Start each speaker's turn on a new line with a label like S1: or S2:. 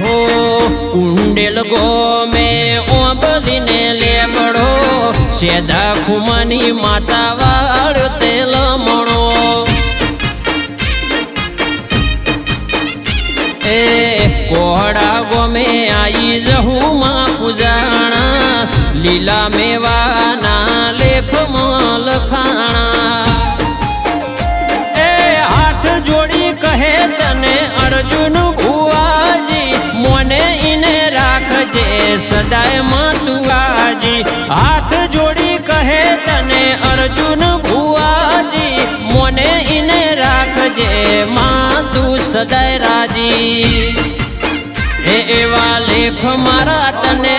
S1: हो कुंडेल गो में ओबली ने लेबड़ो सेधा खुमानी माता वाड़ तेल मणो ए कोहड़ा गो में आई जहू माँ पुजाणा लीला मेवाना लेख माल खाना ए हाथ जोड़ी कहे तने अर्जुन भुआजी मोने इने राखजे सदाय मातुआजी हाथ जोड़ी कहे तने अर्जुन भुआजी मोने इने राखजे मातु सदाय राजी ए एवा लेख मारा तने